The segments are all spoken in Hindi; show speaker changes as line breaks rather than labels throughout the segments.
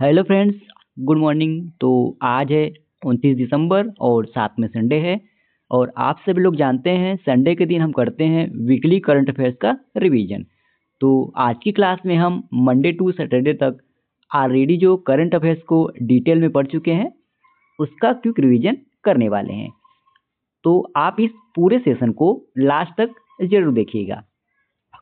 Hello friends, good morning. तो आज है 29 दिसंबर और साथ में संडे है। और आप सभी लोग जानते हैं संडे के दिन हम करते हैं वीकली करंट अफेयर्स का रिवीजन। तो आज की क्लास में हम मंडे टू सैटरडे तक ऑलरेडी जो करंट अफेयर्स को डिटेल में पढ़ चुके हैं उसका क्विक रिवीजन करने वाले हैं। तो आप इस पूरे सेशन को लास्ट तक जरूर देखिएगा।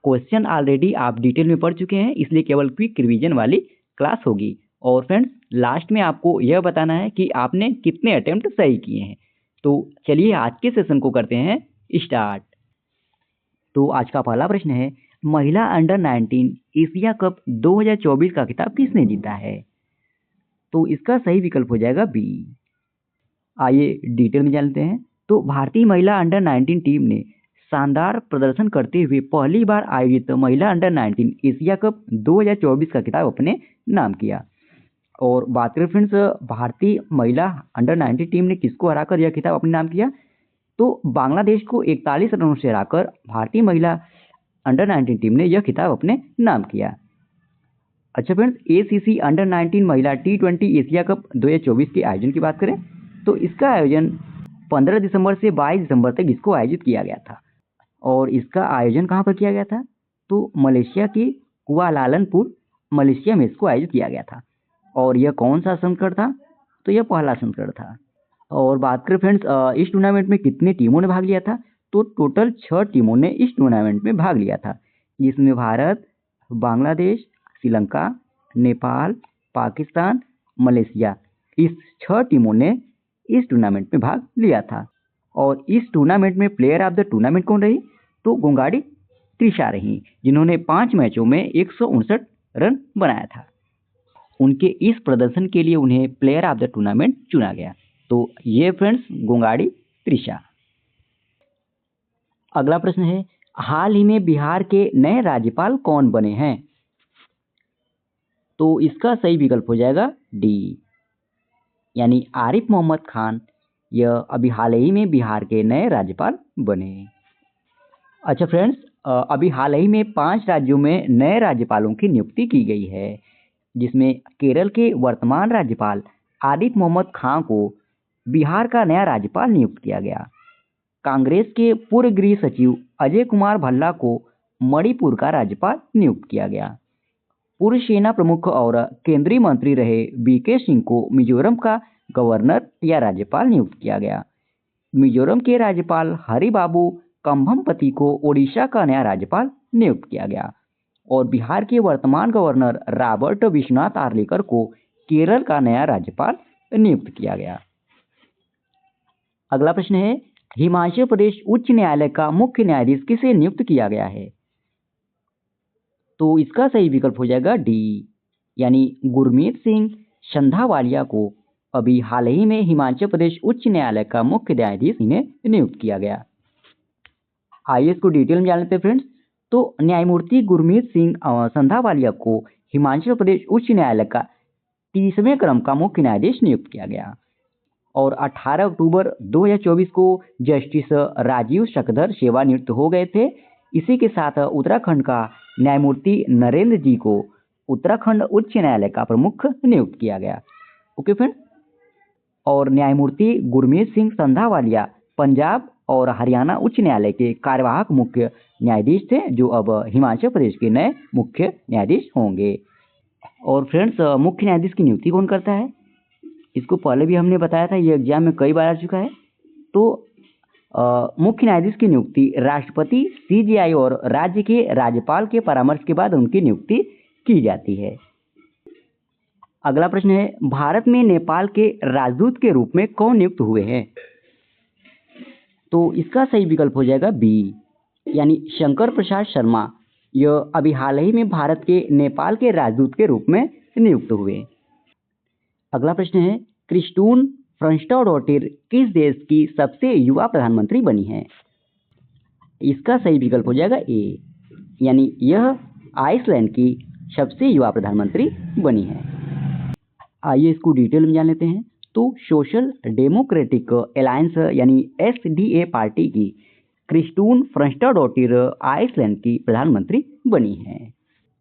क्वेश्चन ऑलरेडी आप डिटेल में पढ़ चुके हैं, इसलिए केवल क्विक रिवीजन वाली क्लास होगी। और फ्रेंड्स, लास्ट में आपको यह बताना है कि आपने कितने अटेम्प्ट सही किए हैं। तो चलिए आज के सेशन को करते हैं स्टार्ट। तो आज का पहला प्रश्न है, महिला अंडर 19 एशिया कप 2024 का खिताब किसने जीता है? तो इसका सही विकल्प हो जाएगा बी। आइए डिटेल में जानते हैं। तो भारतीय महिला अंडर 19 टीम ने शानदार प्रदर्शन करते हुए पहली बार आयोजित महिला अंडर 19 एशिया कप 2024 का खिताब अपने नाम किया। और बात करें फ्रेंड्स, भारतीय महिला अंडर 19 टीम ने किसको हराकर यह खिताब अपने नाम किया? तो बांग्लादेश को 41 रनों से हराकर भारतीय महिला अंडर 19 टीम ने यह खिताब अपने नाम किया। अच्छा फ्रेंड्स, एसीसी अंडर 19 महिला T20 एशिया कप 2024 के आयोजन की बात करें तो इसका आयोजन 15 दिसंबर से 22 दिसंबर तक इसको आयोजित किया गया था। और इसका आयोजन कहाँ पर किया गया था? तो मलेशिया के कुआलालंपुर, मलेशिया में इसको आयोजित किया गया था। और यह कौन सा संस्करण था? तो यह पहला संस्करण था। और बात करें फ्रेंड्स, इस टूर्नामेंट में कितनी टीमों ने भाग लिया था? तो टोटल 6 टीमों ने इस टूर्नामेंट में भाग लिया था, जिसमें भारत, बांग्लादेश, श्रीलंका, नेपाल, पाकिस्तान, मलेशिया, इस 6 टीमों ने इस टूर्नामेंट में भाग लिया था। और इस टूर्नामेंट में प्लेयर ऑफ द टूर्नामेंट कौन रही? तो गोंगाड़ी त्रिशा रही, जिन्होंने 5 मैचों में 159 रन बनाया था। उनके इस प्रदर्शन के लिए उन्हें प्लेयर ऑफ द टूर्नामेंट चुना गया। तो ये फ्रेंड्स गोंगाड़ी त्रिशा। अगला प्रश्न है, हाल ही में बिहार के नए राज्यपाल कौन बने हैं? तो इसका सही विकल्प हो जाएगा डी, यानी आरिफ मोहम्मद खान। यह अभी हाल ही में बिहार के नए राज्यपाल बने। अच्छा फ्रेंड्स, अभी हाल ही में 5 राज्यों में नए राज्यपालों की नियुक्ति की गई है, जिसमें केरल के वर्तमान राज्यपाल आरिफ मोहम्मद खान को बिहार का नया राज्यपाल नियुक्त किया गया। कांग्रेस के पूर्व गृह सचिव अजय कुमार भल्ला को मणिपुर का राज्यपाल नियुक्त किया गया। पूर्व सेना प्रमुख और केंद्रीय मंत्री रहे बीके सिंह को मिजोरम का गवर्नर या राज्यपाल नियुक्त किया गया। मिजोरम के राज्यपाल हरिबाबू कंभमपति को ओडिशा का नया राज्यपाल नियुक्त किया गया। और बिहार के वर्तमान गवर्नर रॉबर्ट विश्वनाथ आर्लेकर को केरल का नया राज्यपाल नियुक्त किया गया। अगला प्रश्न है, हिमाचल प्रदेश उच्च न्यायालय का मुख्य न्यायाधीश किसे नियुक्त किया गया है? तो इसका सही विकल्प हो जाएगा डी, यानी गुरमीत सिंह संधावालिया को अभी हाल ही में हिमाचल प्रदेश उच्च न्यायालय का मुख्य न्यायाधीश इन्हें नियुक्त किया गया। आइए इसको डिटेल में जान लेते हैं फ्रेंड्स। तो न्यायमूर्ति गुरमीत सिंह संधावालिया को हिमाचल प्रदेश उच्च न्यायालय का 30वें क्रम का मुख्य न्यायाधीश नियुक्त किया गया। और 18 अक्टूबर 2024 को जस्टिस राजीव शकधर सेवानिवृत्त हो गए थे। इसी के साथ उत्तराखंड का न्यायमूर्ति नरेंद्र जी को उत्तराखंड उच्च न्यायालय का प्रमुख नियुक्त किया गया। Okay friend. और न्यायमूर्ति गुरमीत सिंह संधावालिया पंजाब और हरियाणा उच्च न्यायालय के कार्यवाहक मुख्य न्यायाधीश थे, जो अब हिमाचल प्रदेश के नए मुख्य न्यायाधीश होंगे। और फ्रेंड्स, मुख्य न्यायाधीश की नियुक्ति कौन करता है? इसको पहले भी हमने बताया था, ये एग्जाम में कई बार आ चुका है। तो मुख्य न्यायाधीश की नियुक्ति राष्ट्रपति, सीजेआई और राज्य के राज्यपाल के परामर्श के बाद उनकी नियुक्ति की जाती है। अगला प्रश्न है, भारत में नेपाल के राजदूत के रूप में कौन नियुक्त हुए हैं? तो इसका सही विकल्प हो जाएगा बी, यानी शंकर प्रसाद शर्मा। यह अभी हाल ही में भारत के नेपाल के राजदूत के रूप में नियुक्त हुए। अगला प्रश्न है, क्रिस्टून फ्रंस्टोडोटिर किस देश की सबसे युवा प्रधानमंत्री बनी है? इसका सही विकल्प हो जाएगा ए, यानी यह आइसलैंड की सबसे युवा प्रधानमंत्री बनी है। आइए इसको डिटेल में जान लेते हैं। तो सोशल डेमोक्रेटिक अलायंस यानी एसडीए पार्टी की क्रिस्टून फ्रंस्टोडोटिर आइसलैंड की प्रधानमंत्री बनी है।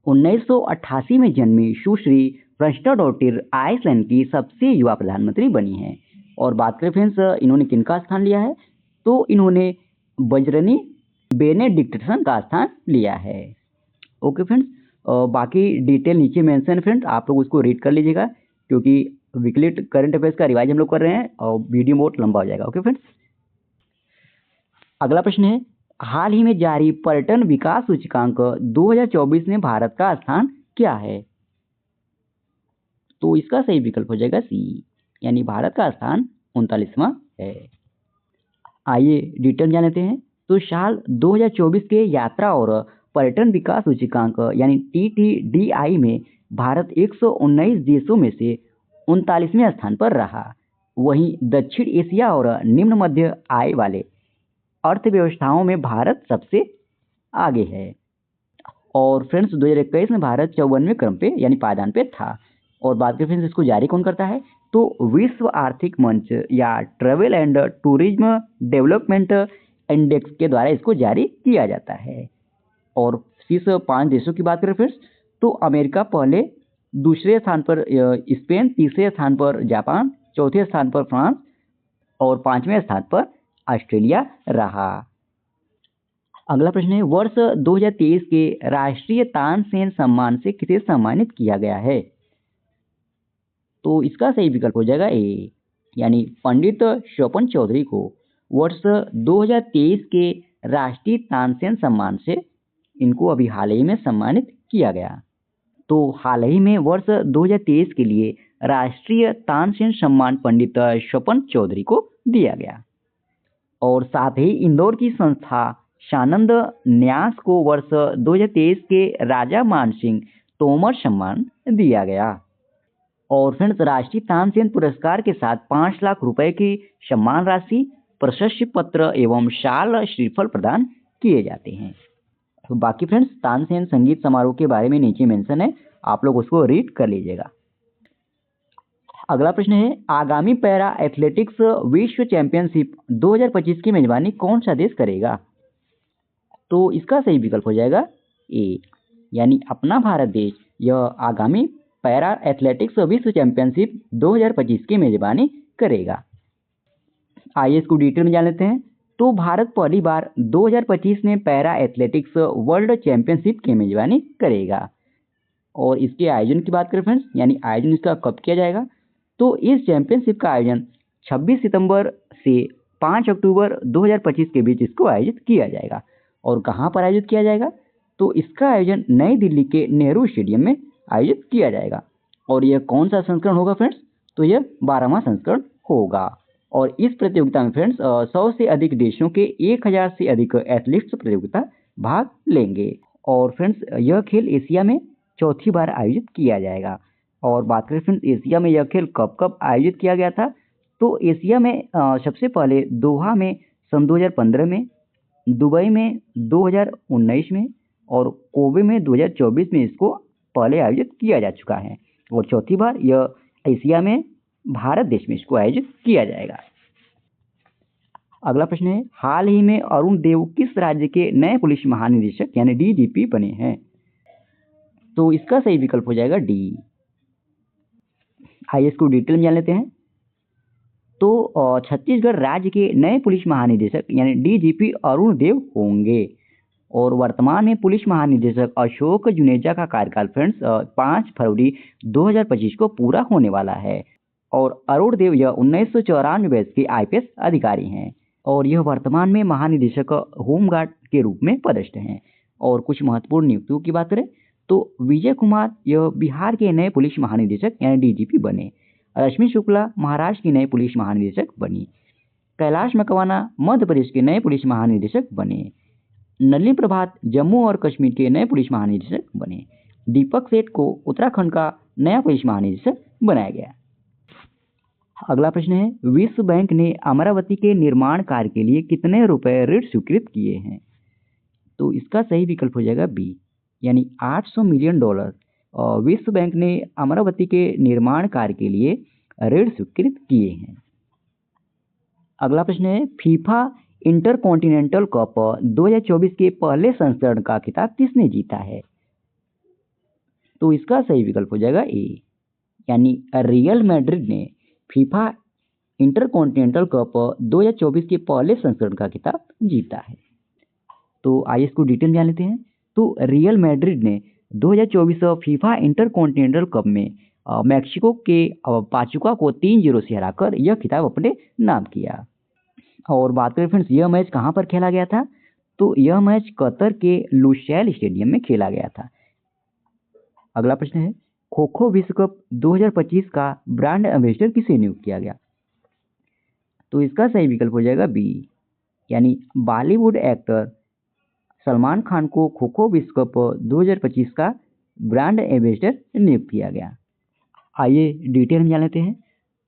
1988 में जन्मी सुश्री फ्रस्टोडोटिर आइसलैंड की सबसे युवा प्रधानमंत्री बनी हैं। और बात करें फ्रेंड्स इन्होंने किनका स्थान लिया है, तो इन्होंने बजरनी बेनेडिक्टसन का स्थान लिया है। ओके फ्रेंड्स, बाकी डिटेल नीचे मेंशन फ्रेंड्स, आप लोग उसको रीड कर लीजिएगा, क्योंकि वीकली करंट अफेयर्स का रिवाइज हम लोग कर रहे हैं और वीडियो बहुत लंबा हो जाएगा। ओके फ्रेंड्स, अगला प्रश्न है, हाल ही में जारी पर्यटन विकास सूचकांक 2024 में भारत का स्थान क्या है? तो इसका सही विकल्प हो जाएगा सी, यानी भारत का स्थान 39वां है। आइए डिटेल जान लेते हैं। तो साल 2024 के यात्रा और पर्यटन विकास सूचकांक यानी TTDI में भारत 119 देशों में से 39वें स्थान पर रहा। वहीं दक्षिण एशिया और निम्न मध्य आय वाले अर्थव्यवस्थाओं में भारत सबसे आगे है। और फ्रेंड्स 2021 में भारत 54वें क्रम पे यानी पायदान पे था। और बात करें फ्रेंड्स इसको जारी कौन करता है, तो विश्व आर्थिक मंच या travel and tourism development index के द्वारा इसको जारी किया जाता है। और शीर्ष 5 देशों की बात करें फ्रेंड्स, तो अमेरिका पहले, दूसरे स्थान पर स्पेन, तीसरे स्थान पर जापान, चौथे स्थान पर फ्रांस और 5वें स्थान पर ऑस्ट्रेलिया रहा। अगला प्रश्न है, वर्ष 2023 के राष्ट्रीय तानसेन सम्मान से किसे सम्मानित किया गया है? तो इसका सही विकल्प हो जाएगा ए, यानी पंडित स्वपन चौधरी को वर्ष 2023 के राष्ट्रीय तानसेन सम्मान से इनको अभी हाल ही में सम्मानित किया गया। तो हाल ही में वर्ष 2023 के लिए राष्ट्रीय तानसेन सम्मान पंडित स्वपन चौधरी को दिया गया। और साथ ही इंदौर की संस्था सानंद न्यास को वर्ष 2023 के राजा मानसिंह तोमर सम्मान दिया गया। और फ्रेंड्स राष्ट्रीय तानसेन पुरस्कार के साथ 5 लाख रुपए की सम्मान राशि, प्रशस्ति पत्र एवं शाल श्रीफल प्रदान किए जाते हैं। तो बाकी फ्रेंड्स तानसेन संगीत समारोह के बारे में नीचे मेंशन है, आप लोग उसको रीड कर लीजिएगा। अगला प्रश्न है, आगामी पैरा एथलेटिक्स विश्व चैंपियनशिप 2025 की मेजबानी कौन सा देश करेगा? तो इसका सही विकल्प हो जाएगा ए, यानी अपना भारत देश यह आगामी पैरा एथलेटिक्स विश्व चैंपियनशिप 2025 की मेजबानी करेगा। आइए इसको डिटेल में जान लेते हैं। तो भारत पहली बार 2025 में पैरा एथलेटिक्स वर्ल्ड चैंपियनशिप की मेजबानी करेगा। और इसके आयोजन की बात करें फ्रेंड्स, यानी आयोजन इसका कब किया जाएगा, तो इस चैंपियनशिप का आयोजन 26 सितंबर से 5 अक्टूबर 2025 के बीच इसको आयोजित किया जाएगा। और कहाँ पर आयोजित किया जाएगा, तो इसका आयोजन नई दिल्ली के नेहरू स्टेडियम में आयोजित किया जाएगा। और यह कौन सा संस्करण होगा फ्रेंड्स, तो यह 12वां संस्करण होगा। और इस प्रतियोगिता में फ्रेंड्स 100 से अधिक देशों के 1000 से अधिक एथलीट्स प्रतियोगिता भाग लेंगे। और फ्रेंड्स यह खेल एशिया में चौथी बार आयोजित किया जाएगा। और बात करें फ्रेंड्स एशिया में यह खेल कब कब आयोजित किया गया था, तो एशिया में सबसे पहले दोहा में सन 2015 में, दुबई में 2019 में और कोबे में 2024 में इसको पहले आयोजित किया जा चुका है। और चौथी बार यह एशिया में भारत देश में इसको आयोजित किया जाएगा। अगला प्रश्न है, हाल ही में अरुण देव किस राज्य के नए पुलिस महानिदेशक यानी DGP बने हैं? तो इसका सही विकल्प हो जाएगा डी। आइए इसको डिटेल में जान लेते हैं। तो छत्तीसगढ़ राज्य के नए पुलिस महानिदेशक यानी DGP अरुण देव होंगे। और वर्तमान में पुलिस महानिदेशक अशोक जुनेजा का कार्यकाल फ्रेंड्स 5 फरवरी 2025 को पूरा होने वाला है। और अरुण देव यह 1994 बैच के IPS अधिकारी हैं। और यह वर्तमान में महानिदेशक होमगार्ड के रूप में पदस्थ हैं। और कुछ महत्वपूर्ण नियुक्तियों की बात करें तो विजय कुमार यह बिहार के नए पुलिस महानिदेशक यानी DGP बने। रश्मि शुक्ला महाराष्ट्र की नए पुलिस महानिदेशक बनी। कैलाश मकवाना मध्य प्रदेश के नए पुलिस महानिदेशक बने। नलिनी प्रभात जम्मू और कश्मीर के नए पुलिस महानिदेशक बने। दीपक सेठ को उत्तराखंड का नया पुलिस महानिदेशक बनाया गया। अगला प्रश्न है, विश्व बैंक ने अमरावती के निर्माण कार्य के लिए कितने रुपए ऋण स्वीकृत किए हैं? तो इसका सही विकल्प हो जाएगा बी, यानी $800 मिलियन विश्व बैंक ने अमरावती के निर्माण कार्य के लिए ऋण स्वीकृत किए हैं। अगला प्रश्न है, फीफा इंटरकॉन्टिनेंटल कप 2024 के पहले संस्करण का खिताब किसने जीता है? तो इसका सही विकल्प हो जाएगा ए, यानी रियल मैड्रिड ने फीफा इंटरकॉन्टिनेंटल कप 2024 के पहले संस्करण का खिताब जीता है। तो आइए इसको डिटेल जान लेते हैं। तो रियल मैड्रिड ने 2024 फीफा इंटरकॉन्टिनेंटल कप में मैक्सिको के पाचुका को 3-0 से हराकर यह खिताब अपने नाम किया। और बात करें फ्रेंड्स, यह मैच कहाँ पर खेला गया था? तो यह मैच कतर के लुसैल स्टेडियम में खेला गया था। अगला प्रश्न है, खो खो विश्व कप 2025 का ब्रांड एम्बेसडर किसे नियुक्त किया गया? तो इसका सही विकल्प हो जाएगा बी, यानी बॉलीवुड एक्टर सलमान खान को खो खो विश्व कप 2025 का ब्रांड एम्बेसडर नियुक्त किया गया। आइए डिटेल में जान लेते हैं।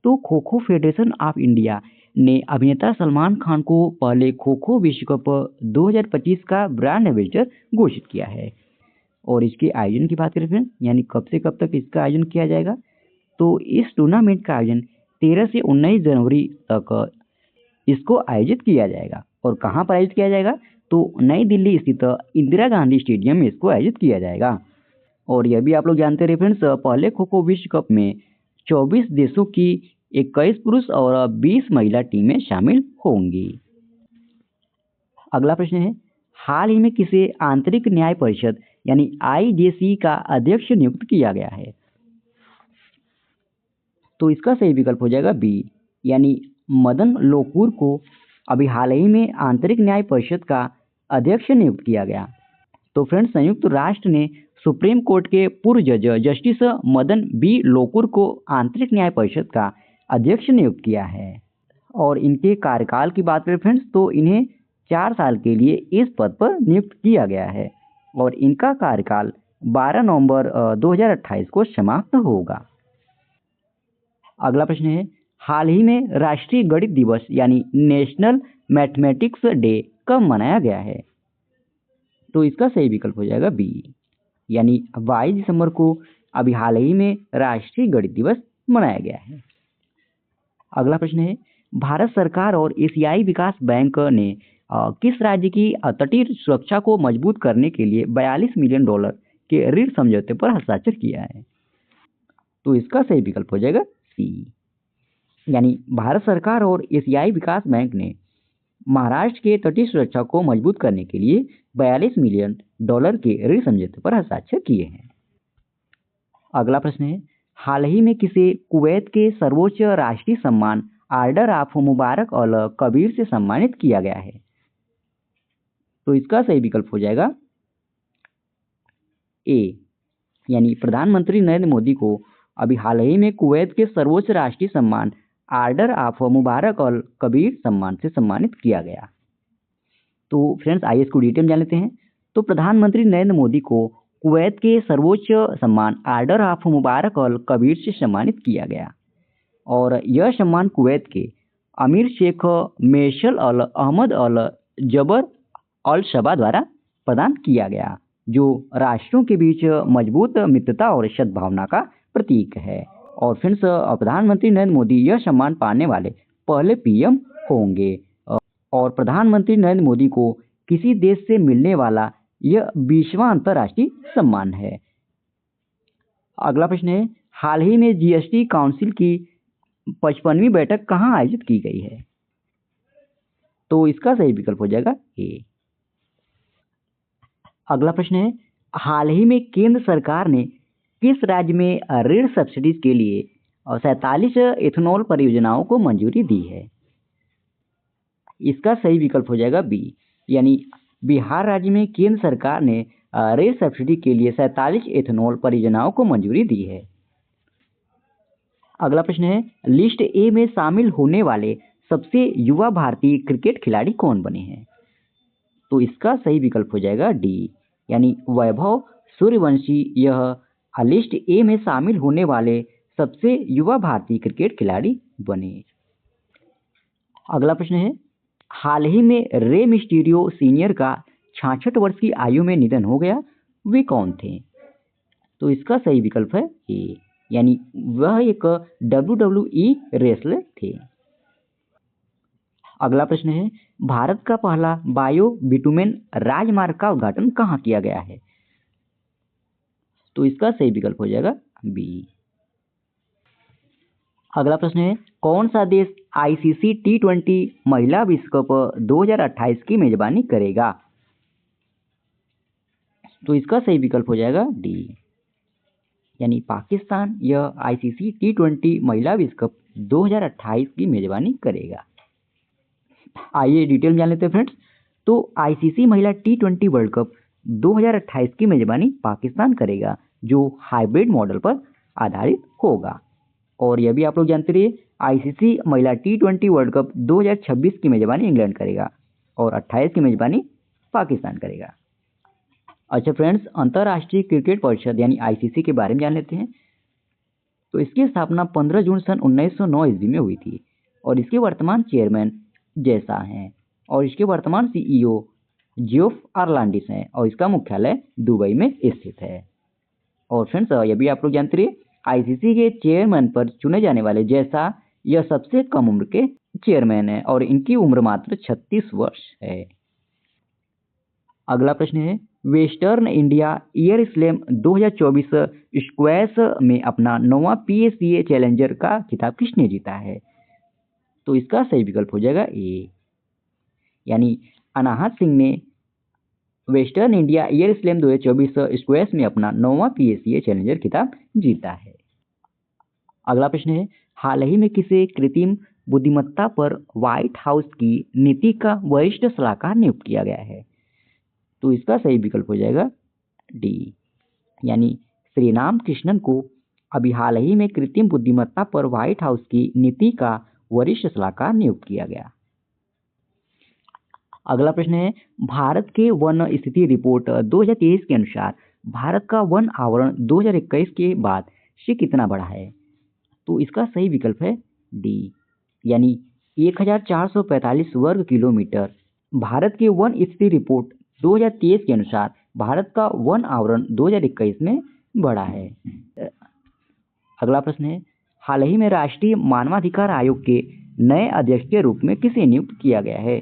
तो kho kho federation of India ने अभिनेता सलमान खान को पहले खो खो विश्व कप 2025 का ब्रांड एम्बेसडर घोषित किया है। और इसके आयोजन की बात करें फ्रेंड, यानी कब से कब तक इसका आयोजन किया जाएगा? तो इस टूर्नामेंट का आयोजन 13 से 19 जनवरी तक इसको आयोजित किया जाएगा। और कहाँ पर आयोजित किया जाएगा? तो नई दिल्ली स्थित इंदिरा गांधी स्टेडियम में इसको आयोजित किया जाएगा। और यह भी आप लोग जानते रहे फ्रेंड्स, पहले खो खो विश्व कप में 24 देशों की 21 पुरुष और 20 महिला टीमें शामिल होंगी। अगला प्रश्न है, हाल ही में किसे आंतरिक न्याय परिषद यानी आईजेसी का अध्यक्ष नियुक्त किया गया है? तो इसका सही विकल्प हो जाएगा बी, यानी मदन लोकुर को अभी हाल ही में आंतरिक न्याय परिषद का अध्यक्ष नियुक्त किया गया। तो फ्रेंड्स, संयुक्त राष्ट्र ने सुप्रीम कोर्ट के पूर्व जज जस्टिस मदन बी लोकुर को आंतरिक न्याय परिषद का अध्यक्ष नियुक्त किया है। और इनके कार्यकाल की बात करें फ्रेंड्स, तो इन्हें 4 साल के लिए इस पद पर नियुक्त किया गया है। और इनका कार्यकाल 12 नवंबर 2028 को समाप्त होगा। अगला प्रश्न है, हाल ही में राष्ट्रीय गणित दिवस यानी नेशनल मैथमेटिक्स डे कब मनाया गया है? तो इसका सही विकल्प हो जाएगा बी, यानी 22 दिसंबर को अभी हाल ही में राष्ट्रीय गणित दिवस मनाया गया है। अगला प्रश्न है, भारत सरकार और एशियाई विकास बैंक ने किस राज्य की तटीय सुरक्षा को मजबूत करने के लिए $42 मिलियन के ऋण समझौते पर हस्ताक्षर किया है? तो इसका सही विकल्प हो जाएगा सी, यानी भारत सरकार और एशियाई विकास बैंक ने महाराष्ट्र के तटीय सुरक्षा को मजबूत करने के लिए $42 मिलियन के ऋण समझौते पर हस्ताक्षर किए हैं। अगला प्रश्न है, हाल ही में किसे कुवैत के सर्वोच्च राष्ट्रीय सम्मान आर्डर ऑफ मुबारक अल कबीर से सम्मानित किया गया है? तो इसका सही विकल्प हो जाएगा ए, यानी प्रधानमंत्री नरेंद्र मोदी को अभी हाल ही में कुवैत के सर्वोच्च राष्ट्रीय सम्मान आर्डर ऑफ मुबारक अल कबीर सम्मान से सम्मानित किया गया। तो फ्रेंड्स, आइए इसको डिटेल में जान लेते हैं। तो प्रधानमंत्री नरेंद्र मोदी को कुवैत के सर्वोच्च सम्मान आर्डर ऑफ मुबारक अल कबीर से सम्मानित किया गया। और यह सम्मान कुवैत के अमीर शेख मेशल अल अहमद अल जबर अल शबा द्वारा प्रदान किया गया, जो राष्ट्रों के बीच मजबूत मित्रता और सद्भावना का प्रतीक है। और फ्रेंड्स, प्रधानमंत्री नरेंद्र मोदी यह सम्मान पाने वाले पहले पीएम होंगे। और प्रधानमंत्री नरेंद्र मोदी को किसी देश से मिलने वाला यह 20वां अंतर्राष्ट्रीय सम्मान है। अगला प्रश्न है, हाल ही में जीएसटी काउंसिल की 55वीं बैठक कहाँ आयोजित की गई है? तो इसका सही विकल्प हो जाएगा ए। अगला प्रश्न है, हाल ही में केंद्र सरकार ने किस राज्य में ऋण सब्सिडीज के लिए 47 इथेनॉल परियोजनाओं को मंजूरी दी है? इसका सही विकल्प हो जाएगा बी, यानी बिहार राज्य में केंद्र सरकार ने ऋण सब्सिडी के लिए 47 इथेनॉल परियोजनाओं को मंजूरी दी है। अगला प्रश्न है, लिस्ट ए में शामिल होने वाले सबसे युवा भारतीय क्रिकेट खिलाड़ी कौन बने हैं? तो इसका सही विकल्प हो जाएगा डी, यानी वैभव सूर्यवंशी यह लिस्ट ए में शामिल होने वाले सबसे युवा भारतीय क्रिकेट खिलाड़ी बने। अगला प्रश्न है, हाल ही में रे मिस्टीरियो सीनियर का 66 वर्ष की आयु में निधन हो गया, वे कौन थे? तो इसका सही विकल्प है ए, यानी वह एक WWE रेसलर थे। अगला प्रश्न है, भारत का पहला बायो बिटुमेन राजमार्ग का उद्घाटन कहाँ किया गया है? तो इसका सही विकल्प हो जाएगा बी, अगला प्रश्न है, कौन सा देश आईसीसी T20 महिला विश्व कप 2028 की मेजबानी करेगा? तो इसका सही विकल्प हो जाएगा डी, यानी पाकिस्तान यह आईसीसी T20 महिला विश्व कप 2028 की मेजबानी करेगा। आइए डिटेल में जान लेते हैं फ्रेंड्स। तो आईसीसी महिला T20 वर्ल्ड कप 2028 की मेजबानी पाकिस्तान करेगा, जो हाइब्रिड मॉडल पर आधारित होगा। और यह भी आप लोग जानते रहिए, आईसीसी महिला T20 वर्ल्ड कप 2026 की मेजबानी इंग्लैंड करेगा और 28 की मेजबानी पाकिस्तान करेगा। अच्छा फ्रेंड्स, अंतर्राष्ट्रीय क्रिकेट परिषद यानी आईसीसी के बारे में जान लेते हैं। तो इसकी स्थापना 15 जून सन 1909 ईस्वी में हुई थी और इसके वर्तमान चेयरमैन जैसा हैं और इसके वर्तमान सीईओ जियोफ आर्लांडिस हैं और इसका मुख्यालय दुबई में स्थित है। और फ्रेंड्स, यह भी आप लोग जानते रहिए, आईसीसी के चेयरमैन पर चुने जाने वाले जैसा यह सबसे कम उम्र के चेयरमैन है और इनकी उम्र मात्र 36 वर्ष है। अगला प्रश्न है, western India year slam 2024 squash में अपना 9वां पीएससीए चैलेंजर का खिताब किसने जीता है? तो इसका सही विकल्प हो जाएगा ए, यानी अनाहत सिंह ने western India year slam 2024 squash में अपना 9वां पीएससीए चैलेंजर खिताब जीता है। अगला प्रश्न है, हाल ही में किसे कृत्रिम बुद्धिमत्ता पर व्हाइट हाउस की नीति का वरिष्ठ सलाहकार नियुक्त किया गया है? तो इसका सही विकल्प हो जाएगा डी, यानी श्रीराम कृष्णन को अभी हाल ही में कृत्रिम बुद्धिमत्ता पर व्हाइट हाउस की नीति का वरिष्ठ सलाहकार नियुक्त किया गया। अगला प्रश्न है, भारत के वन स्थिति रिपोर्ट 2023 के अनुसार भारत का वन आवरण 2021 के बाद से कितना बढ़ा है? तो इसका सही विकल्प है डी, यानी 1445 वर्ग किलोमीटर। भारत के वन स्थिति रिपोर्ट 2023 के अनुसार भारत का वन आवरण 2021 में बढ़ा है। अगला प्रश्न है, हाल ही में राष्ट्रीय मानवाधिकार आयोग के नए अध्यक्ष के रूप में किसे नियुक्त किया गया है?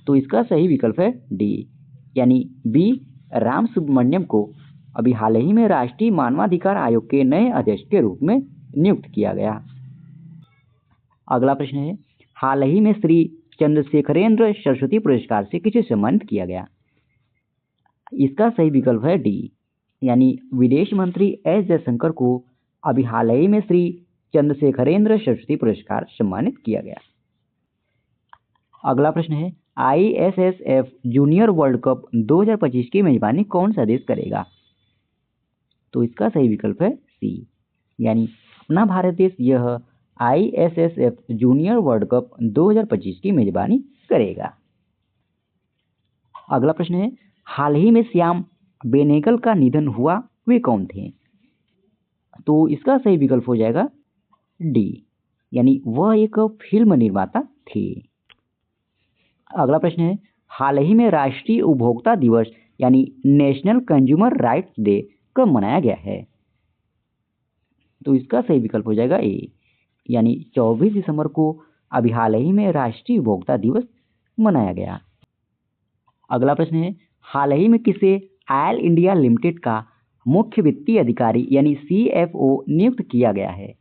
तो इसका सही विकल्प है डी, यानी बी राम सुब्रमण्यम को अभी हाल ही में राष्ट्रीय मानवाधिकार आयोग के नए अध्यक्ष के रूप में नियुक्त किया गया। अगला प्रश्न है, हाल ही में श्री चंद्रशेखरेंद्र सरस्वती पुरस्कार से किसे सम्मानित किया गया? इसका सही विकल्प है डी, यानी विदेश मंत्री एस जयशंकर को अभी हाल ही में श्री चंद्रशेखरेंद्र सरस्वती पुरस्कार सम्मानित किया गया। अगला प्रश्न है, आईएसएसएफ जूनियर वर्ल्ड कप 2025 की मेजबानी कौन सा देश करेगा? तो इसका सही विकल्प है सी, यानी अपना भारत देश यह आईएसएसएफ जूनियर वर्ल्ड कप 2025 की मेजबानी करेगा। अगला प्रश्न है, हाल ही में श्याम बेनेगल का निधन हुआ, वे कौन थे? तो इसका सही विकल्प हो जाएगा डी, यानी वह एक फिल्म निर्माता थे। अगला प्रश्न है, हाल ही में राष्ट्रीय उपभोक्ता दिवस यानी नेशनल कंज्यूमर राइट्स डे कब मनाया गया है? तो इसका सही विकल्प हो जाएगा ए, यानी 24 दिसंबर को अभी हाल ही में राष्ट्रीय उपभोक्ता दिवस मनाया गया। अगला प्रश्न है, हाल ही में किसे ऑयल इंडिया लिमिटेड का मुख्य वित्तीय अधिकारी यानी सीएफओ नियुक्त किया गया है?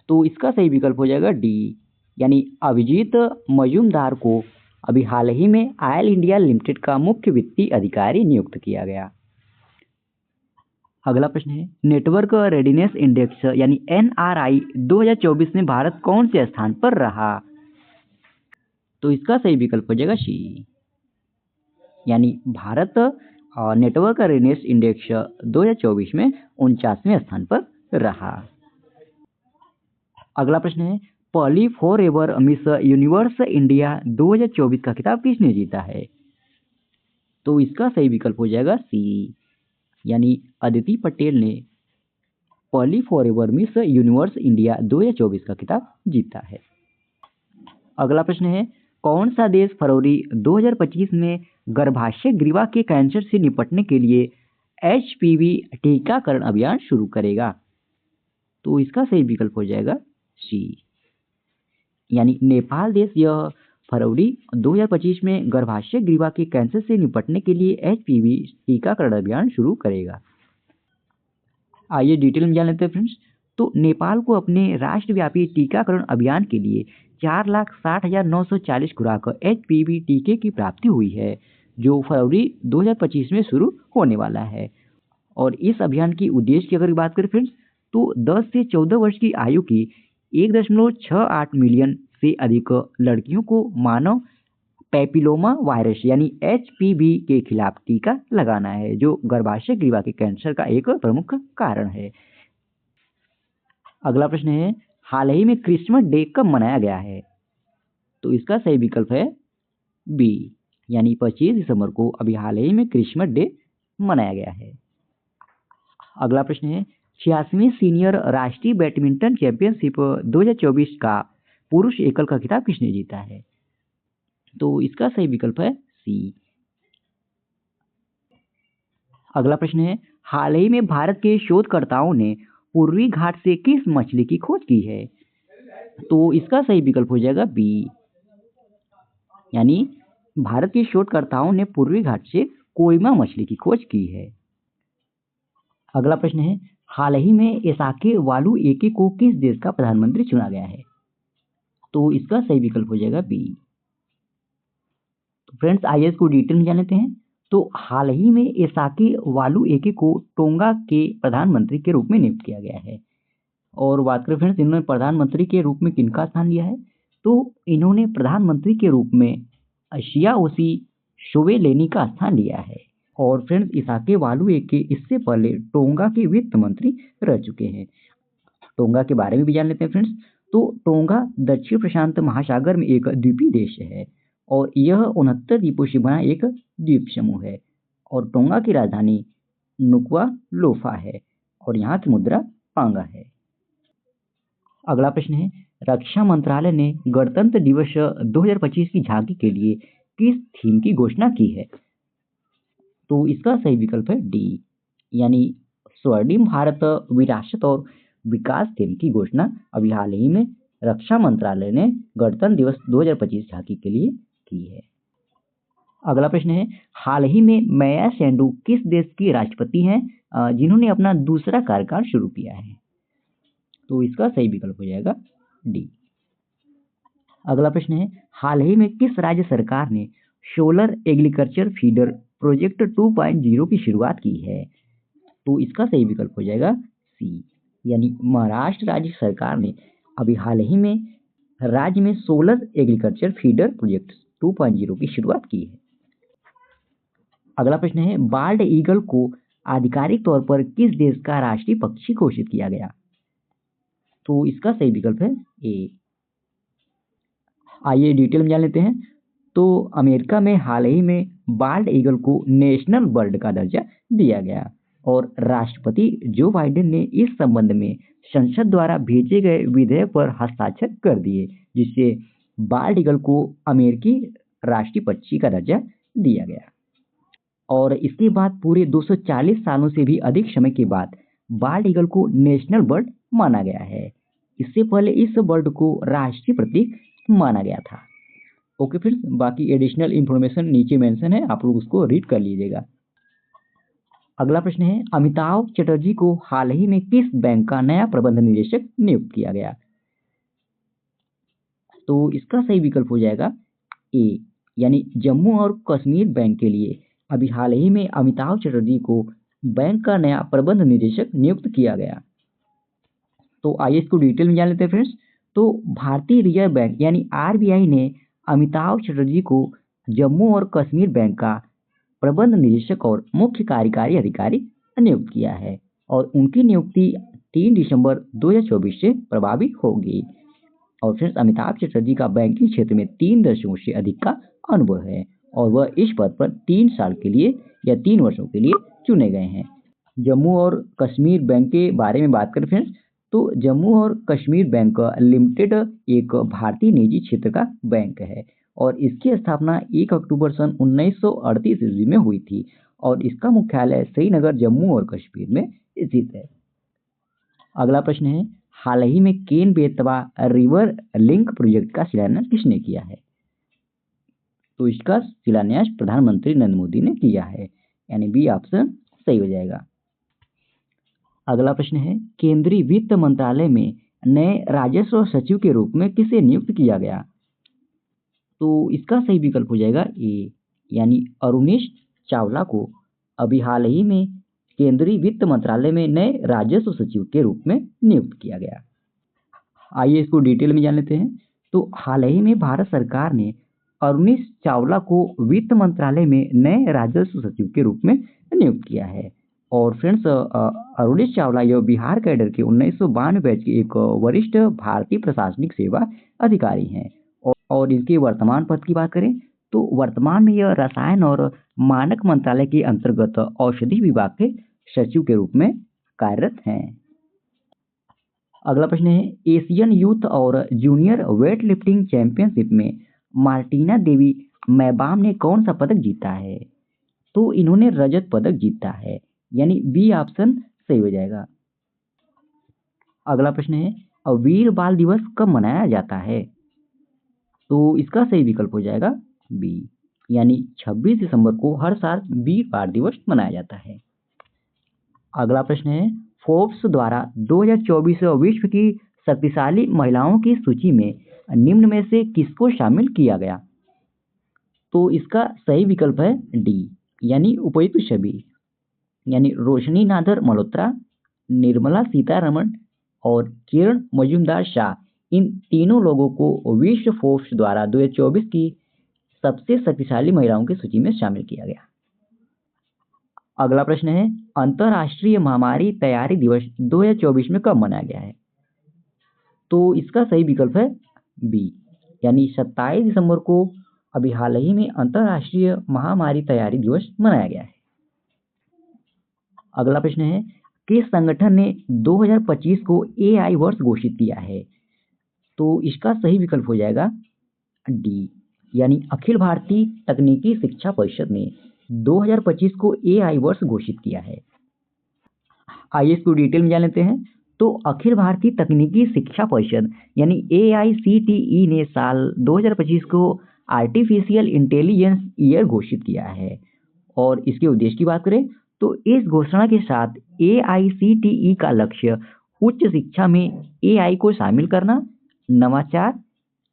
तो इसका सही विकल्प हो जाएगा डी, यानी अभिजीत मजूमदार को अभी हाल ही में ऑयल इंडिया लिमिटेड का मुख्य वित्तीय अधिकारी नियुक्त किया गया। अगला प्रश्न है, नेटवर्क रेडीनेस इंडेक्स यानी एनआरआई 2024 में भारत कौन से स्थान पर रहा? तो इसका सही विकल्प हो जाएगा सी, यानी भारत नेटवर्क रेडीनेस इंडेक्स 2024 में 49वें स्थान पर रहा। अगला प्रश्न है, पहली for ever miss universe India 2024 का खिताब किसने जीता है? तो इसका सही विकल्प हो जाएगा सी, यानी अदिति पटेल ने पहली for ever miss universe India 2024 का खिताब जीता है। अगला प्रश्न है, कौन सा देश फरवरी 2025 में गर्भाशय ग्रीवा के कैंसर से निपटने के लिए एचपीवी टीकाकरण अभियान शुरू करेगा? तो इसका सही विकल्प हो जाएगा सी, यानी नेपाल देश यह फरवरी 2025 में गर्भाशय ग्रीवा के कैंसर से निपटने के लिए एचपीवी टीकाकरण अभियान शुरू करेगा। आइए डिटेल में जान लेते हैं फ्रेंड्स। तो नेपाल को अपने राष्ट्रव्यापी टीकाकरण अभियान के लिए 4,60,940 खुराक HPV टीके की प्राप्ति हुई है, जो फरवरी 2025 में शुरू होने वाला है। और इस अभियान की उद्देश्य की अगर बात करें फ्रेंड्स, तो 10 से 14 वर्ष की आयु की 1.68 मिलियन से अधिक लड़कियों को मानव पैपिलोमा वायरस यानी HPV के खिलाफ टीका लगाना है, जो गर्भाशय ग्रीवा के कैंसर का एक प्रमुख कारण है। अगला प्रश्न है, हाल ही में क्रिसमस डे कब मनाया गया है? तो इसका सही विकल्प है बी, यानी 25 दिसंबर को अभी हाल ही में क्रिसमस डे मनाया गया है। अगला प्रश्न है, 86वीं सीनियर राष्ट्रीय बैडमिंटन चैंपियनशिप 2024 का पुरुष एकल का खिताब किसने जीता है? तो इसका सही विकल्प है सी। अगला प्रश्न है, हाल ही में भारत के शोधकर्ताओं ने पूर्वी घाट से किस मछली की खोज की है? तो इसका सही विकल्प हो जाएगा बी, यानी भारत के शोधकर्ताओं ने पूर्वी घाट से कोइमा मछली की खोज की है। अगला प्रश्न है, हाल ही में एसाके वालू एके को किस देश का प्रधानमंत्री चुना गया है? तो इसका सही विकल्प हो जाएगा बी। तो फ्रेंड्स आइए इसको डिटेल में जान लेते हैं। तो हाल ही में एसाके वालू एके को टोंगा के प्रधानमंत्री के रूप में नियुक्त किया गया है। और बात करें फ्रेंड्स, इन्होंने प्रधानमंत्री के रूप में किनका स्थान लिया है? तो इन्होंने प्रधानमंत्री के रूप में शियाओशी शोवेलेनी का स्थान लिया है। और फ्रेंड्स इसाके वालू एके इससे पहले टोंगा के वित्त मंत्री रह चुके हैं। टोंगा के बारे में भी जान लेते हैं फ्रेंड्स। तो टोंगा दक्षिण प्रशांत महासागर में एक द्वीपीय देश है और यह 69 द्वीपों से बना एक द्वीप समूह है। और टोंगा की राजधानी नुकुआलोफा है और यहाँ की मुद्रा पांगा है। अगला प्रश्न है, रक्षा मंत्रालय ने गणतंत्र दिवस 2025 की झांकी के लिए किस थीम की घोषणा की है? तो इसका सही विकल्प है डी, यानी स्वर्णिम भारत विरासत और विकास थीम की घोषणा अभी हाल ही में रक्षा मंत्रालय ने गणतंत्र दिवस 2025 झांकी के लिए की है। अगला प्रश्न है, हाल ही में मैया सेंडू किस देश की राष्ट्रपति हैं जिन्होंने अपना दूसरा कार्यकाल शुरू किया है? तो इसका सही विकल्प हो जाएगा डी। अगला प्रश्न है, हाल ही में किस राज्य सरकार ने सोलर एग्रीकल्चर फीडर प्रोजेक्ट 2.0 की शुरुआत की है? तो इसका सही विकल्प हो जाएगा सी, यानी महाराष्ट्र राज्य सरकार ने अभी हाल ही में राज्य में सोलर एग्रीकल्चर फीडर प्रोजेक्ट 2.0 की शुरुआत की है। अगला प्रश्न है, बाल्ड ईगल को आधिकारिक तौर पर किस देश का राष्ट्रीय पक्षी घोषित किया गया? तो इसका सही विकल्प है ए। आइए डिटेल में जान लेते हैं। तो अमेरिका में हाल ही में बाल्ड ईगल को नेशनल बर्ड का दर्जा दिया गया और राष्ट्रपति जो बाइडेन ने इस संबंध में संसद द्वारा भेजे गए विधेयक पर हस्ताक्षर कर दिए, जिससे बाल्ड ईगल को अमेरिकी राष्ट्रीय पक्षी का दर्जा दिया गया। और इसके बाद पूरे 240 सालों से भी अधिक समय के बाद बाल्ड ईगल को नेशनल बर्ड माना गया है। इससे पहले इस बर्ड को राष्ट्रीय प्रतीक माना गया था। ओके फ्रेंड्स, बाकी एडिशनल इंफॉर्मेशन नीचे मेंशन है, आप लोग उसको रीड कर लीजिएगा। अगला प्रश्न है, अमिताभ चटर्जी को हाल ही में किस बैंक का नया प्रबंध निदेशक नियुक्त किया गया? तो इसका सही विकल्प हो जाएगा ए, यानी जम्मू और कश्मीर बैंक के लिए अभी हाल ही में अमिताभ चटर्जी को बैंक का नया प्रबंध निदेशक नियुक्त किया गया। तो आइए इसको डिटेल में जान लेते हैं फ्रेंड्स। तो भारतीय रिजर्व बैंक यानी आरबीआई ने अमिताभ चटर्जी को जम्मू और कश्मीर बैंक का प्रबंध निदेशक और मुख्य कार्यकारी अधिकारी नियुक्त किया है और उनकी नियुक्ति 3 दिसंबर 2024 से प्रभावी होगी। और फ्रेंड्स अमिताभ चटर्जी का बैंकिंग क्षेत्र में 3 दशकों से अधिक का अनुभव है और वह इस पद पर 3 साल के लिए या 3 वर्षों के लिए चुने गए हैं। जम्मू और कश्मीर बैंक के बारे में बात करें फ्रेंड्स, तो जम्मू और कश्मीर बैंक लिमिटेड एक भारतीय निजी क्षेत्र का बैंक है और इसकी स्थापना 1 अक्टूबर सन 1938 ईस्वी में हुई थी और इसका मुख्यालय श्रीनगर जम्मू और कश्मीर में स्थित है। अगला प्रश्न है, हाल ही में Ken Betwa river link project का शिलान्यास किसने किया है? तो इसका शिलान्यास प्रधानमंत्री नरेंद्र मोदी ने किया है, यानी बी ऑप्शन सही हो जाएगा। अगला प्रश्न है, केंद्रीय वित्त मंत्रालय में नए राजस्व सचिव के रूप में किसे नियुक्त किया गया? तो इसका सही विकल्प हो जाएगा ए, यानी अरुणेश चावला को अभी हाल ही में केंद्रीय वित्त मंत्रालय में नए राजस्व सचिव के रूप में नियुक्त किया गया। आइए इसको डिटेल में जान लेते हैं। तो हाल ही में भारत सरकार ने अरुणेश चावला को वित्त मंत्रालय में नए राजस्व सचिव के रूप में नियुक्त किया है। और फ्रेंड्स, अरुणेश चावला यह बिहार कैडर के 1992 बैच के एक वरिष्ठ भारतीय प्रशासनिक सेवा अधिकारी हैं। और इनके वर्तमान पद की बात करें तो वर्तमान में यह रसायन और मानक मंत्रालय के अंतर्गत औषधि विभाग के सचिव के रूप में कार्यरत हैं। अगला प्रश्न है, एशियन यूथ और जूनियर वेट लिफ्टिंग चैंपियनशिप में मार्टिना देवी मैबाम ने कौन सा पदक जीता है? तो इन्होंने रजत पदक जीता है, यानी बी ऑप्शन सही हो जाएगा। अगला प्रश्न है, वीर बाल दिवस कब मनाया जाता है? तो इसका सही विकल्प हो जाएगा बी, यानी 26 दिसंबर को हर साल वीर बाल दिवस मनाया जाता है। अगला प्रश्न है, फोर्ब्स द्वारा 2024 विश्व की शक्तिशाली महिलाओं की सूची में निम्न में से किसको शामिल किया गया? तो इसका सही विकल्प है डी, यानी उपयुक्त छवि, यानी रोशनी नादर मल्होत्रा, निर्मला सीतारमण और किरण मजूमदार शाह, इन तीनों लोगों को विश्व फोर्ब्स द्वारा 2024 की सबसे शक्तिशाली महिलाओं की सूची में शामिल किया गया। अगला प्रश्न है, अंतर्राष्ट्रीय महामारी तैयारी दिवस 2024 में कब मनाया गया है? तो इसका सही विकल्प है बी, यानी 27 दिसंबर को अभी हाल ही में अंतर्राष्ट्रीय महामारी तैयारी दिवस मनाया गया है। अगला प्रश्न है, किस संगठन ने 2025 को AI वर्ष घोषित किया है? तो इसका सही विकल्प हो जाएगा डी, यानी अखिल भारतीय तकनीकी शिक्षा परिषद ने 2025 को AI वर्ष घोषित किया है। आइए इसको डिटेल में जान लेते हैं। तो अखिल भारतीय तकनीकी शिक्षा परिषद यानी AICTE ने साल 2025 को आर्टिफिशियल इंटेलिजेंस ईयर घोषित किया है। और इसके उद्देश्य की बात करें तो इस घोषणा के साथ AICTE का लक्ष्य उच्च शिक्षा में AI को शामिल करना, नवाचार,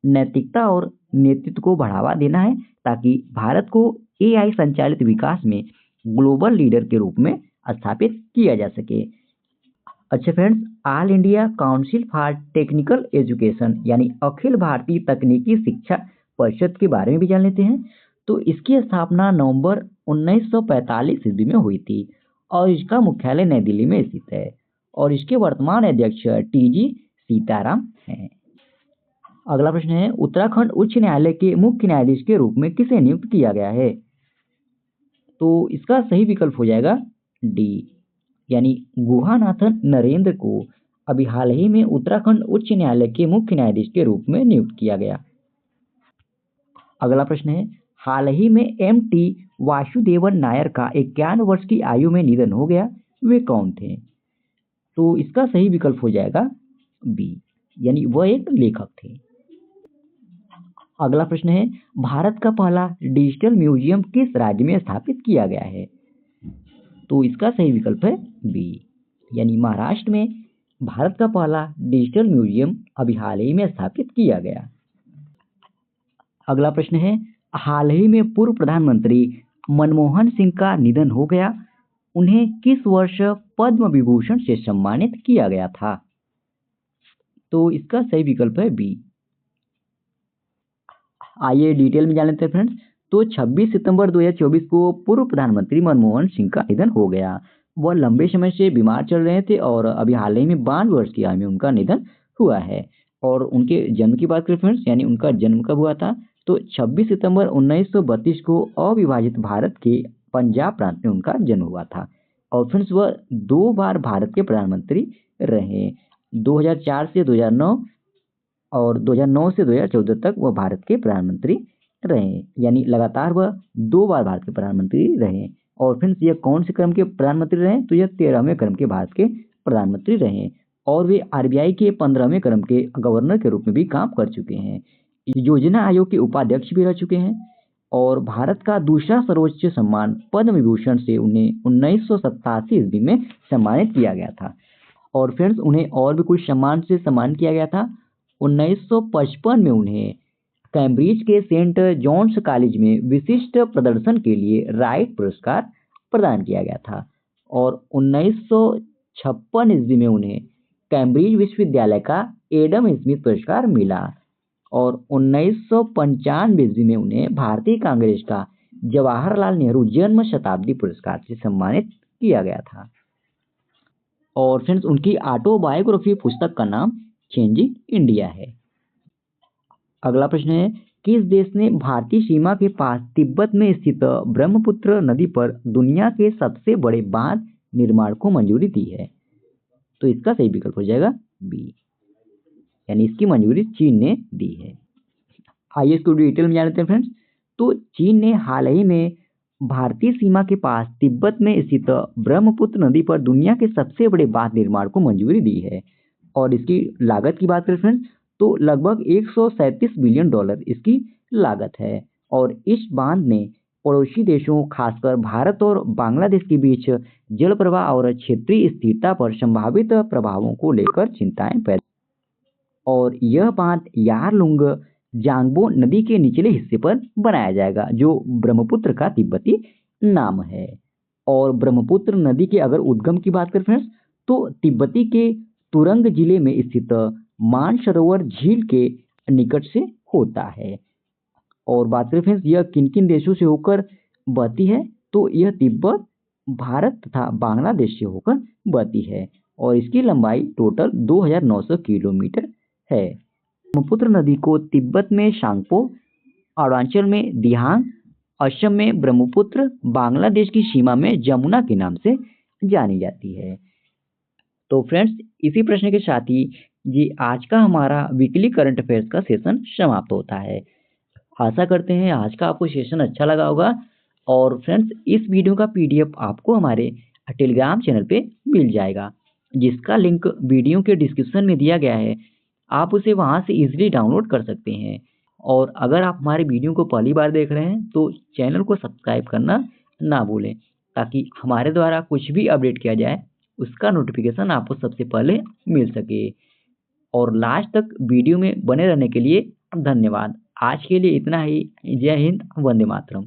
नैतिकता और नेतृत्व को बढ़ावा देना है, ताकि भारत को AI संचालित विकास में ग्लोबल लीडर के रूप में स्थापित किया जा सके। अच्छा friends, all India council for technical education यानी अखिल भारतीय तकनीकी शिक्षा परिषद के बारे में भी जान लेते हैं। तो इसकी स्थापना नवंबर 1945 ईस्वी में हुई थी और इसका मुख्यालय नई दिल्ली में स्थित है। और इसके वर्तमान अध्यक्ष TG सीताराम हैं। अगला प्रश्न है, उत्तराखंड उच्च न्यायालय के मुख्य न्यायाधीश के रूप में किसे नियुक्त किया गया है? तो इसका सही विकल्प हो जाएगा डी, यानी गुहानाथन नरेंद्र को अभी हाल ही में उत्तराखंड उच्च न्यायालय के मुख्य न्यायाधीश के रूप में नियुक्त किया गया। अगला प्रश्न है, हाल ही में MT वासुदेवन नायर का 51 वर्ष की आयु में निधन हो गया, वे कौन थे? तो इसका सही विकल्प हो जाएगा बी, यानी वह एक लेखक थे। अगला प्रश्न है, भारत का पहला डिजिटल म्यूजियम किस राज्य में स्थापित किया गया है? तो इसका सही विकल्प है बी, यानी महाराष्ट्र में भारत का पहला डिजिटल म्यूजियम अभी हाल ही में स्थापित किया गया। अगला प्रश्न है, हाल ही में पूर्व प्रधानमंत्री मनमोहन सिंह का निधन हो गया, उन्हें किस वर्ष पद्म विभूषण से सम्मानित किया गया था? तो इसका सही विकल्प है बी। आइए डिटेल में जान लेते हैं फ्रेंड्स। तो 26 सितंबर 2024 को पूर्व प्रधानमंत्री मनमोहन सिंह का निधन हो गया। वह लंबे समय से बीमार चल रहे थे और अभी हाल ही में 52 वर्ष की आयु में उनका निधन हुआ है। और उनके जन्म की बात करें फ्रेंड्स, यानी उनका जन्म कब हुआ था? तो 26 सितंबर 1932 को अविभाजित भारत के पंजाब प्रांत में उनका जन्म हुआ था। और फ्रेंड्स, वह 2 बार भारत के प्रधानमंत्री रहे, 2004 से 2009 और 2009 से 2014 तक वह भारत के प्रधानमंत्री रहे, यानी लगातार वह 2 बार भारत के प्रधानमंत्री रहे। और फ्रेंड्स, यह कौन से क्रम के प्रधानमंत्री रहे? तो यह 13वें क्रम के भारत के प्रधानमंत्री रहे। और वे RBI के 15वें क्रम के गवर्नर के रूप में भी काम कर चुके हैं, योजना आयोग के उपाध्यक्ष भी रह चुके हैं। और भारत का दूसरा सर्वोच्च सम्मान पद्म विभूषण से उन्हें 1987 ईस्वी में सम्मानित किया गया था। और फ्रेंड्स उन्हें और भी कुछ सम्मान से सम्मानित किया गया था। 1955 में उन्हें कैम्ब्रिज के सेंट जॉन्स कॉलेज में विशिष्ट प्रदर्शन के लिए राइट पुरस्कार प्रदान किया गया था। और 1956 ईस्वी में उन्हें कैम्ब्रिज विश्वविद्यालय का एडम स्मिथ पुरस्कार मिला। और 1995 ईस्वी में उन्हें भारतीय कांग्रेस का जवाहरलाल नेहरू जन्म शताब्दी पुरस्कार से सम्मानित किया गया था। और फ्रेंड्स उनकी ऑटोबायोग्राफी पुस्तक का नाम चेंजिंग इंडिया है। अगला प्रश्न है, किस देश ने भारतीय सीमा के पास तिब्बत में स्थित ब्रह्मपुत्र नदी पर दुनिया के सबसे बड़े बांध निर्माण को मंजूरी दी है? तो इसका सही विकल्प हो जाएगा बी, यानी इसकी मंजूरी चीन ने दी है। आइए इसको डिटेल में जान लेते हैं फ्रेंड्स। तो चीन ने हाल ही में भारतीय सीमा के पास तिब्बत में स्थित ब्रह्मपुत्र नदी पर दुनिया के सबसे बड़े बांध निर्माण को मंजूरी दी है। और इसकी लागत की बात करें फ्रेंड्स तो लगभग 137 बिलियन डॉलर इसकी लागत है। और इस बांध ने पड़ोसी देशों खासकर भारत और बांग्लादेश के बीच जल प्रवाह और क्षेत्रीय स्थिरता पर संभावित प्रभावों को लेकर चिंताएं पैदा। और यह बांध यारलुंग जांगबो नदी के निचले हिस्से पर बनाया जाएगा जो ब्रह्मपुत्र का तिब्बती नाम है। और ब्रह्मपुत्र नदी के अगर उद्गम की बात करें फ्रेंड्स तो तिब्बती के तुरंग जिले में स्थित मानसरोवर झील के निकट से होता है। और बात करें फ्रेंड्स यह किन किन देशों से होकर बहती है तो यह तिब्बत, भारत तथा बांग्लादेश से होकर बहती है। और इसकी लंबाई टोटल 2900 किलोमीटर है। ब्रह्मपुत्र नदी को तिब्बत में सांगपो, अरुणाचल में दिहांग, असम में ब्रह्मपुत्र, बांग्लादेश की सीमा में जमुना के नाम से जानी जाती है। तो फ्रेंड्स इसी प्रश्न के साथ ही ये आज का हमारा वीकली करंट अफेयर्स का सेशन समाप्त होता है। आशा करते हैं आज का आपको सेशन अच्छा लगा होगा। और फ्रेंड्स इस वीडियो का पीडीएफ आपको हमारे टेलीग्राम चैनल पे मिल जाएगा जिसका लिंक वीडियो के डिस्क्रिप्शन में दिया गया है। आप उसे वहां से इजीली डाउनलोड कर सकते हैं। और अगर आप हमारे वीडियो को पहली बार देख रहे हैं तो चैनल को सब्सक्राइब करना ना भूलें ताकि हमारे द्वारा कुछ भी अपडेट किया जाए उसका नोटिफिकेशन आपको सबसे पहले मिल सके। और लास्ट तक वीडियो में बने रहने के लिए धन्यवाद। आज के लिए इतना ही। जय हिंद, वंदे मातरम।